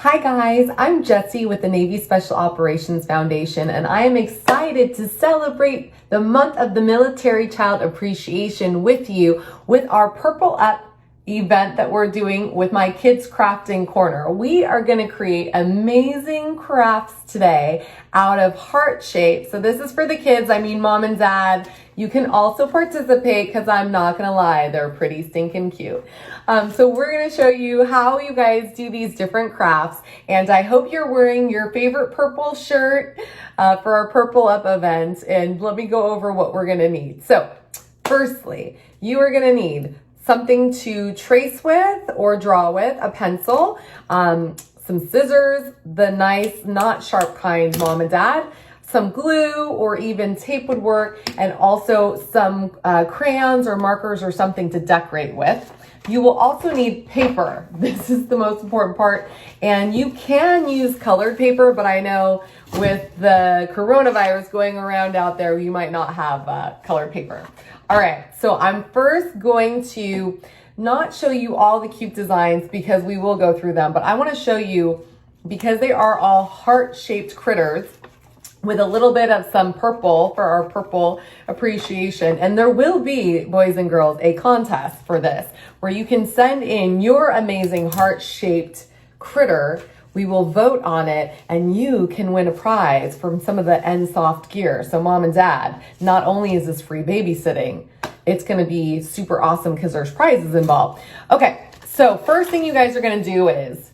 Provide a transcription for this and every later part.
Hi guys, I'm Jessi with the Navy Special Operations Foundation, and I am excited to celebrate the month of the Military Child Appreciation with you with our Purple Up event that we're doing with my kids crafting corner. We are going to create amazing crafts today out of heart shapes. So this is for the kids, I mean mom and dad. You can also participate because I'm not going to lie, they're pretty stinking cute. So we're going to show you how you guys do these different crafts, and I hope you're wearing your favorite purple shirt for our Purple Up event, and let me go over what we're going to need. So firstly, you are going to need something to trace with or draw with, a pencil, some scissors, the nice, not sharp kind, mom and dad, some glue or even tape would work, and also some crayons or markers or something to decorate with. You will also need paper. This is the most important part, and you can use colored paper, but I know with the coronavirus going around out there, you might not have colored paper. All right, so I'm first going to not show you all the cute designs because we will go through them, but I want to show you, because they are all heart-shaped critters, with a little bit of some purple for our purple appreciation. And there will be, boys and girls, a contest for this where you can send in your amazing heart-shaped critter. We will vote on it and you can win a prize from some of the NSOF gear. So mom and dad, not only is this free babysitting, it's gonna be super awesome because there's prizes involved. Okay, so first thing you guys are gonna do is,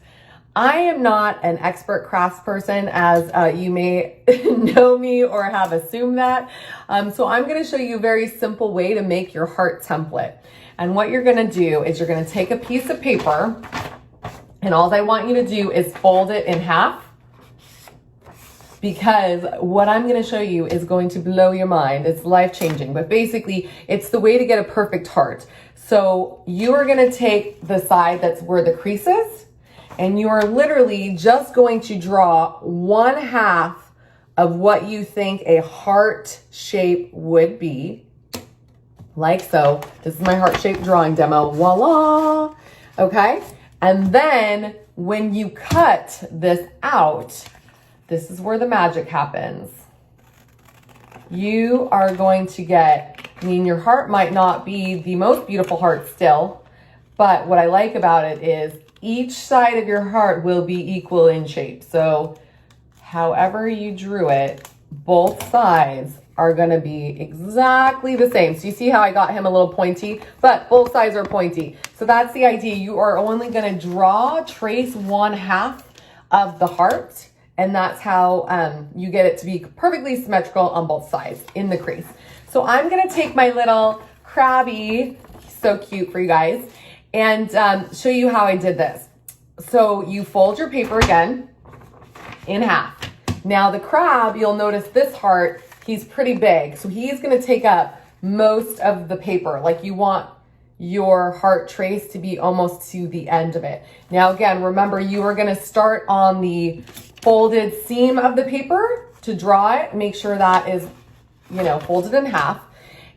I am not an expert crafts person, as you may know me or have assumed that. So I'm going to show you a very simple way to make your heart template. And what you're going to do is you're going to take a piece of paper, and all I want you to do is fold it in half, because what I'm going to show you is going to blow your mind. It's life-changing, but basically it's the way to get a perfect heart. So you are going to take the side that's where the crease is, and you are literally just going to draw 1/2 of what you think a heart shape would be, like so. This is my heart shape drawing demo, voila, okay? And then when you cut this out, this is where the magic happens. You are going to get, I mean, your heart might not be the most beautiful heart still, but what I like about it is each side of your heart will be equal in shape. So however you drew it, both sides are going to be exactly the same. So you see how I got him a little pointy, but both sides are pointy. So that's the idea. You are only going to trace 1/2 of the heart, and that's how you get it to be perfectly symmetrical on both sides in the crease. So I'm going to take my little crabby, so cute for you guys, and show you how I did this. So you fold your paper again in half. Now the crab, you'll notice this heart, he's pretty big. So he's gonna take up most of the paper. Like you want your heart trace to be almost to the end of it. Now again, remember you are gonna start on the folded seam of the paper to draw it. Make sure that is, folded in half.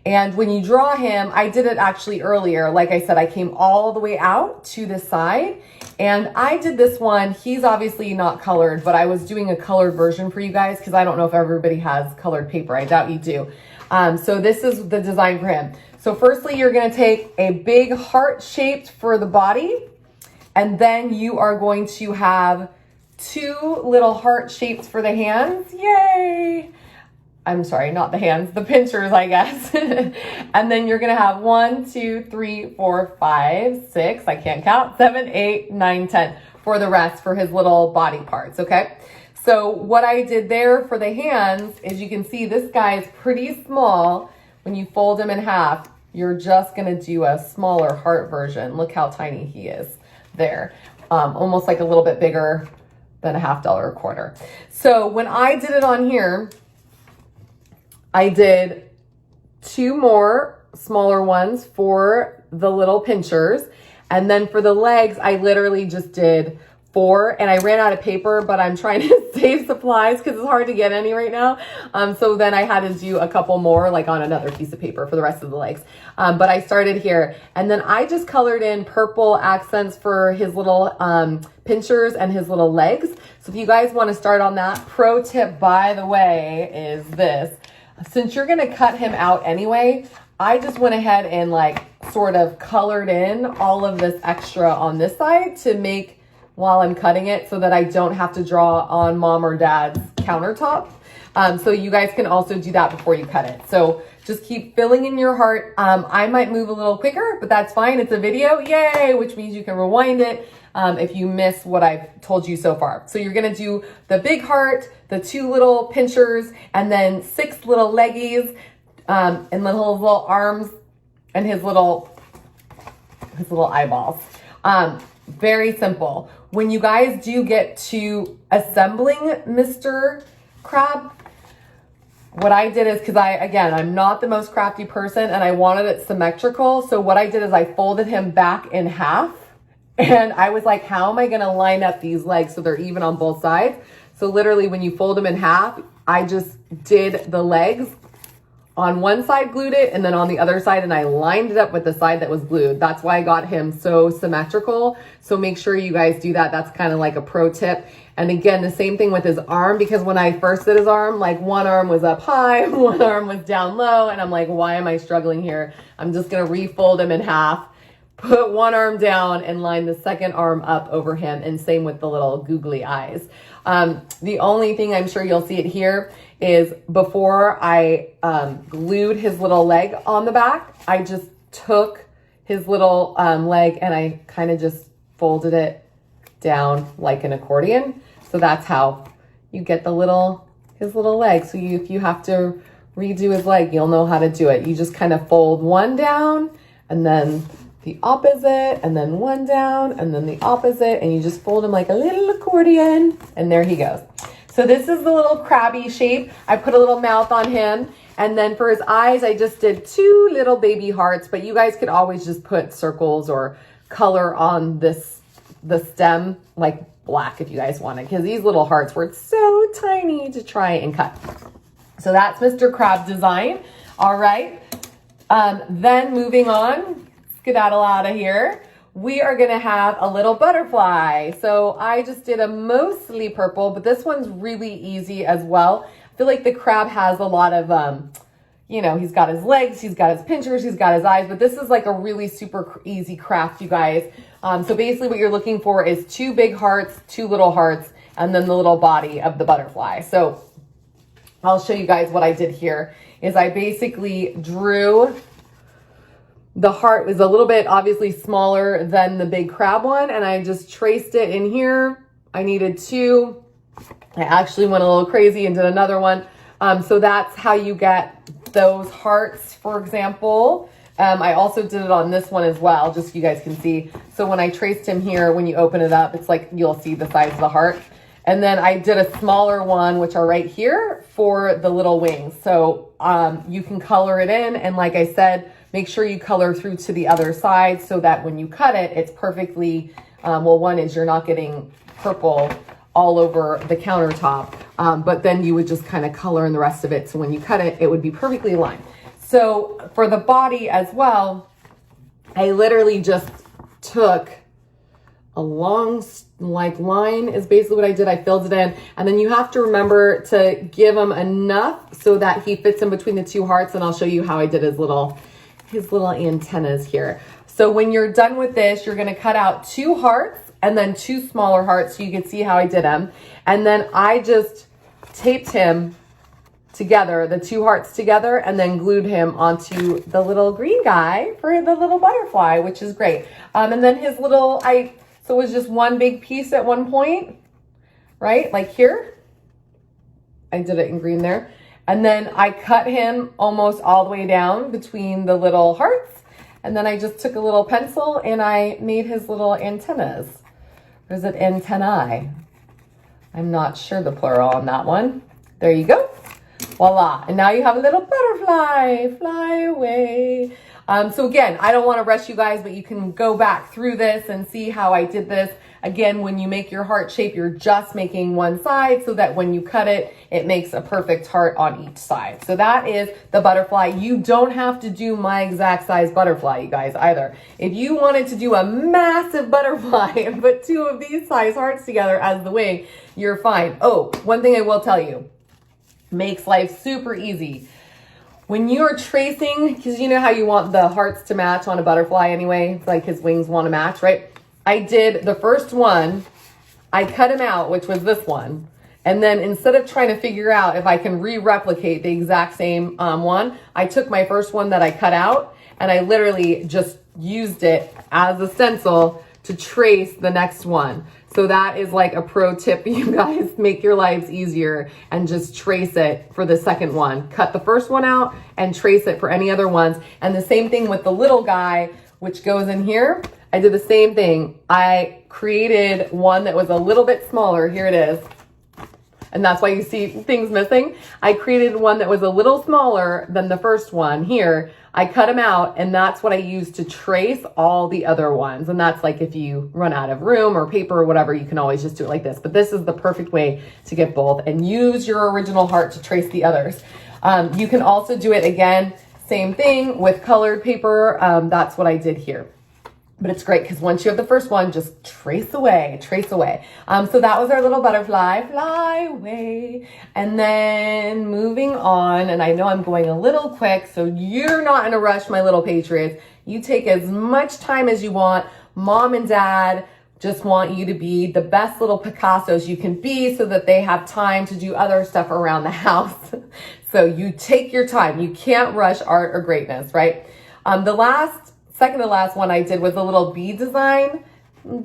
And when you draw him, I did it actually earlier. Like I said, I came all the way out to the side, and I did this one. He's obviously not colored, but I was doing a colored version for you guys because I don't know if everybody has colored paper. I doubt you do. So this is the design for him. So firstly, you're going to take a big heart shaped for the body, and then you are going to have 2 little heart shapes for the hands. Yay! I'm sorry, not the hands, the pinchers, I guess. And then you're gonna have 1, 2, 3, 4, 5, 6, I can't count, 7, 8, 9, 10 for the rest, for his little body parts, okay? So what I did there for the hands is, you can see this guy is pretty small. When you fold him in half, you're just gonna do a smaller heart version. Look how tiny he is there. Almost like a little bit bigger than a $1/2 or a quarter. So when I did it on here, I did 2 more smaller ones for the little pinchers. And then for the legs, I literally just did 4 and I ran out of paper, but I'm trying to save supplies because it's hard to get any right now. So then I had to do a couple more like on another piece of paper for the rest of the legs. But I started here and then I just colored in purple accents for his little pinchers and his little legs. So if you guys want to start on that, pro tip, by the way, is this. Since you're going to cut him out anyway, I just went ahead and like sort of colored in all of this extra on this side to make while I'm cutting it so that I don't have to draw on mom or dad's countertop. So you guys can also do that before you cut it. So just keep filling in your heart. I might move a little quicker, but that's fine. It's a video, yay, which means you can rewind it if you miss what I've told you so far. So you're gonna do the big heart, the 2 little pinchers, and then 6 little leggies, and then his little arms and his little eyeballs. Very simple. When you guys do get to assembling Mr. Crab, what I did is, because I'm not the most crafty person and I wanted it symmetrical. So what I did is I folded him back in half and I was like, how am I going to line up these legs so they're even on both sides? So literally when you fold them in half, I just did the legs on one side, glued it, and then on the other side, and I lined it up with the side that was glued. That's why I got him so symmetrical. So make sure you guys do that. That's kind of like a pro tip. And again, the same thing with his arm, because when I first did his arm, like one arm was up high, one arm was down low, and I'm like, why am I struggling here? I'm just gonna refold him in half, put one arm down, and line the second arm up over him, and same with the little googly eyes. The only thing, I'm sure you'll see it here, is before I glued his little leg on the back, I just took his little leg and I kind of just folded it down like an accordion. So that's how you get his little leg. So if you have to redo his leg, you'll know how to do it. You just kind of fold one down and then the opposite, and then one down and then the opposite, and you just fold him like a little accordion, and there he goes. So this is the little crabby shape. I put a little mouth on him, and then for his eyes, I just did 2 little baby hearts, but you guys could always just put circles or color on the stem, like black if you guys wanted, because these little hearts were so tiny to try and cut. So that's Mr. Crab's design. All right, then moving on, skedaddle out of here. We are gonna have a little butterfly. So I just did a mostly purple, but this one's really easy as well. I feel like the crab has a lot of, he's got his legs, he's got his pinchers, he's got his eyes, but this is like a really super easy craft, you guys. So basically what you're looking for is 2 big hearts, 2 little hearts, and then the little body of the butterfly. So I'll show you guys what I did here is I basically drew. The heart was a little bit obviously smaller than the big crab one, and I just traced it in here. I needed 2. I actually went a little crazy and did another one. So that's how you get those hearts, for example. I also did it on this one as well, just so you guys can see. So when I traced him here, when you open it up, it's like you'll see the size of the heart. And then I did a smaller one, which are right here, for the little wings. So you can color it in, and like I said, make sure you color through to the other side so that when you cut it, it's perfectly, one is you're not getting purple all over the countertop, but then you would just kind of color in the rest of it. So when you cut it, it would be perfectly aligned. So for the body as well, I literally just took a long line is basically what I did. I filled it in, and then you have to remember to give him enough so that he fits in between the 2 hearts, and I'll show you how I did his little antennas here. So when you're done with this, you're gonna cut out 2 hearts and then 2 smaller hearts so you can see how I did them. And then I just taped him together, the 2 hearts together, and then glued him onto the little green guy for the little butterfly, which is great. And then his little, so it was just one big piece at one point, right? Like here, I did it in green there. And then I cut him almost all the way down between the little hearts. And then I just took a little pencil and I made his little antennas. Or is it antennae? I'm not sure the plural on that one. There you go. Voila. And now you have a little butterfly. Fly away. So again, I don't want to rush you guys, but you can go back through this and see how I did this. Again, when you make your heart shape, you're just making one side so that when you cut it, it makes a perfect heart on each side. So that is the butterfly. You don't have to do my exact size butterfly, you guys, either. If you wanted to do a massive butterfly and put two of these size hearts together as the wing, you're fine. Oh, one thing I will tell you, makes life super easy. When you're tracing, because you know how you want the hearts to match on a butterfly anyway, it's like his wings want to match, right? I did the first one, I cut him out, which was this one. And then instead of trying to figure out if I can re-replicate the exact same one, I took my first one that I cut out and I literally just used it as a stencil to trace the next one. So that is like a pro tip, you guys. Make your lives easier and just trace it for the second one. Cut the first one out and trace it for any other ones. And the same thing with the little guy, which goes in here. I did the same thing. I created one that was a little bit smaller. Here it is. And that's why you see things missing. I created one that was a little smaller than the first one here. I cut them out and that's what I used to trace all the other ones. And that's like if you run out of room or paper or whatever, you can always just do it like this. But this is the perfect way to get both and use your original heart to trace the others. You can also do it again, same thing with colored paper. That's what I did here. But it's great because once you have the first one, just trace away, trace away. So that was our little butterfly, fly away. And then moving on, and I know I'm going a little quick, so you're not in a rush, my little patriots. You take as much time as you want. Mom and dad just want you to be the best little Picassos you can be so that they have time to do other stuff around the house. So you take your time. You can't rush art or greatness, right? Second to last one I did was a little bee design.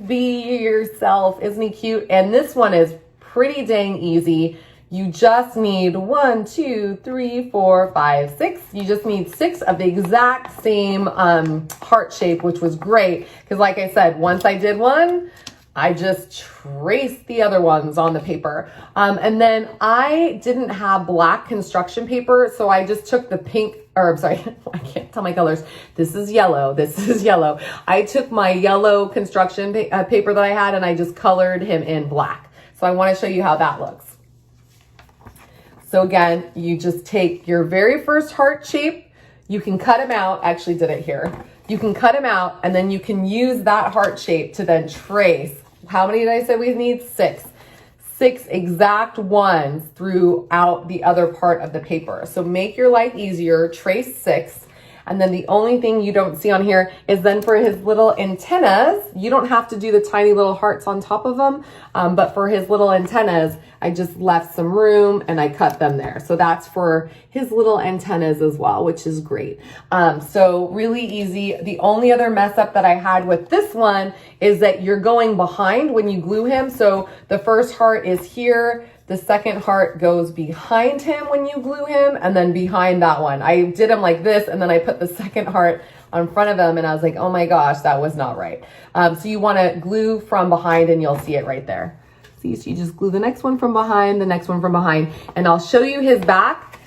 Be yourself, isn't he cute? And this one is pretty dang easy. You just need 1, 2, 3, 4, 5, 6. You just need 6 of the exact same heart shape, which was great. Because like I said, once I did one, I just traced the other ones on the paper. And then I didn't have black construction paper, so I just took the pink, or I'm sorry, I can't tell my colors. This is yellow, this is yellow. I took my yellow construction paper that I had and I just colored him in black. So I wanna show you how that looks. So again, you just take your very first heart shape, you can cut him out, I actually did it here. You can cut him out and then you can use that heart shape to then trace. How many did I say we need? 6. 6 exact ones throughout the other part of the paper. So make your life easier, trace 6. And then the only thing you don't see on here is then for his little antennas, you don't have to do the tiny little hearts on top of them. But for his little antennas, I just left some room and I cut them there. So that's for his little antennas as well, which is great. So really easy. The only other mess up that I had with this one is that you're going behind when you glue him. So the first heart is here. The second heart goes behind him when you glue him and then behind that one. I did him like this and then I put the second heart on front of him and I was like, oh my gosh, that was not right. So you want to glue from behind and you'll see it right there. See, so you just glue the next one from behind, the next one from behind, and I'll show you his back.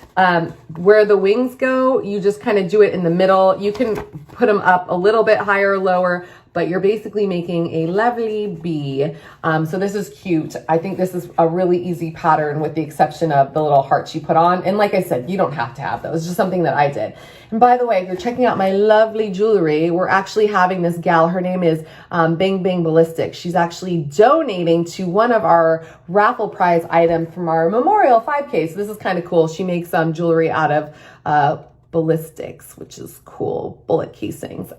Where the wings go, you just kind of do it in the middle. You can put them up a little bit higher or lower, but you're basically making a lovely bee. So this is cute. I think this is a really easy pattern with the exception of the little hearts you put on. And like I said, you don't have to have those. It's just something that I did. And by the way, if you're checking out my lovely jewelry, we're actually having this gal. Her name is Bing Bing Ballistic. She's actually donating to one of our raffle prize items from our Memorial 5K. So this is kind of cool. She makes jewelry out of ballistics, which is cool, bullet casings.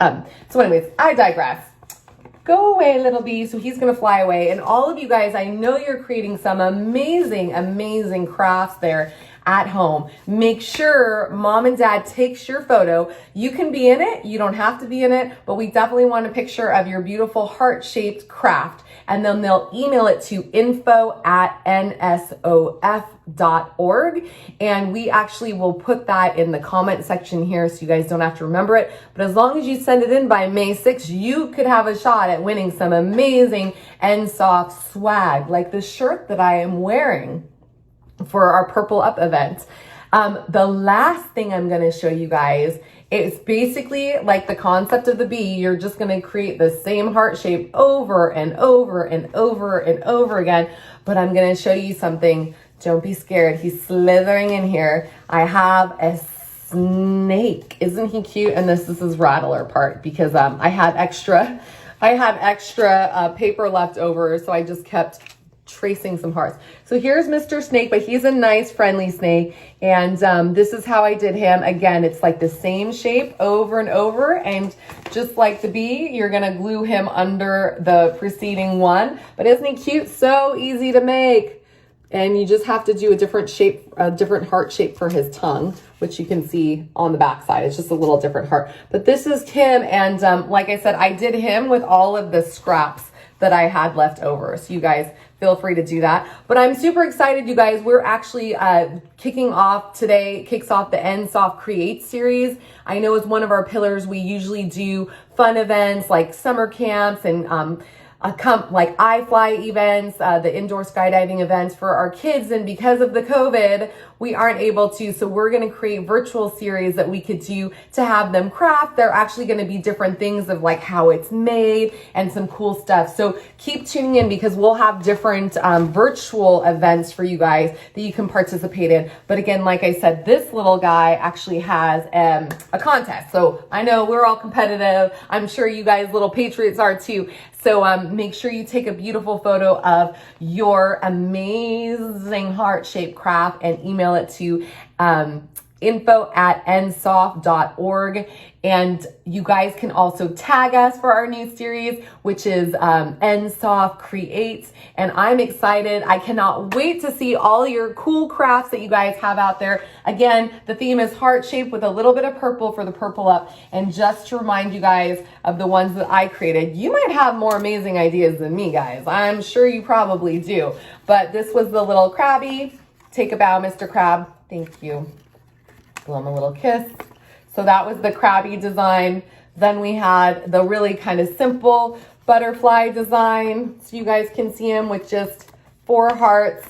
So anyways, I digress. Go away, little bee. So he's gonna fly away. And all of you guys, I know you're creating some amazing, amazing crafts there at home. Make sure mom and dad takes your photo. You can be in it, you don't have to be in it, but we definitely want a picture of your beautiful heart-shaped craft. And then they'll email it to info@nsof.org. And we actually will put that in the comment section here so you guys don't have to remember it. But as long as you send it in by May 6th, you could have a shot at winning some amazing NSOF swag, like the shirt that I am wearing for our Purple Up event. The last thing I'm going to show you guys It's basically like the concept of the bee. You're just going to create the same heart shape over and over and over and over again. But I'm going to show you something. Don't be scared. He's slithering in here. I have a snake. Isn't he cute? And this is his rattler part because I had extra paper left over, so I just kept tracing some hearts. So here's Mr. Snake, but he's a nice, friendly snake. And this is how I did him. Again, it's like the same shape over and over. And just like the bee, you're going to glue him under the preceding one. But isn't he cute? So easy to make. And you just have to do a different shape, a different heart shape for his tongue, which you can see on the back side. It's just a little different heart. But this is him. And like I said, I did him with all of the scraps that I had left over. So you guys feel free to do that. But I'm super excited, you guys. We're actually kicks off the NSOF Create series. I know as one of our pillars, we usually do fun events like summer camps and like iFly events, the indoor skydiving events for our kids. And because of the COVID, we aren't able to. So we're going to create virtual series that we could do to have them craft. They're actually going to be different things of like how it's made and some cool stuff. So keep tuning in because we'll have different virtual events for you guys that you can participate in. But again, like I said, this little guy actually has a contest. So I know we're all competitive. I'm sure you guys little patriots are too. So make sure you take a beautiful photo of your amazing heart-shaped craft and email it to info@nsof.org. And you guys can also tag us for our new series, which is NSOF Creates. And I'm excited. I cannot wait to see all your cool crafts that you guys have out there. Again, the theme is heart shaped with a little bit of purple for the purple up. And just to remind you guys of the ones that I created, you might have more amazing ideas than me, guys. I'm sure you probably do. But this was the little crabby. Take a bow, Mr. Crab. Thank you. Blow him a little kiss. So that was the crabby design. Then we had the really kind of simple butterfly design. So you guys can see him with just 4 hearts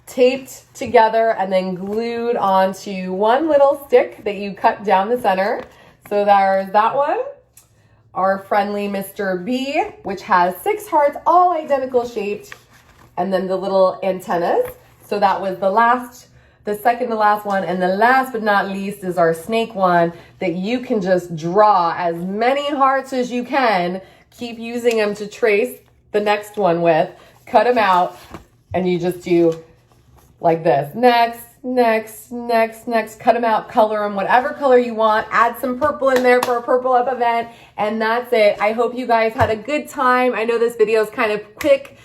taped together and then glued onto one little stick that you cut down the center. So there's that one. Our friendly Mr. B, which has 6 hearts, all identical shaped. And then the little antennas. So that was the second to last one. And the last but not least is our snake one that you can just draw as many hearts as you can. Keep using them to trace the next one with. Cut them out. And you just do like this. Next, next, next, next. Cut them out, color them, whatever color you want. Add some purple in there for a purple up event. And that's it. I hope you guys had a good time. I know this video is kind of quick.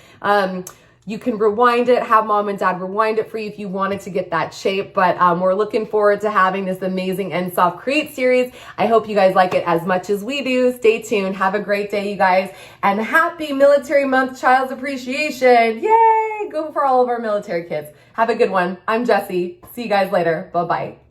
You can rewind it, have mom and dad rewind it for you if you wanted to get that shape. But we're looking forward to having this amazing NSOF Create series. I hope you guys like it as much as we do. Stay tuned. Have a great day, you guys. And happy Military Month Child's Appreciation. Yay! Go for all of our military kids. Have a good one. I'm Jessi. See you guys later. Bye-bye.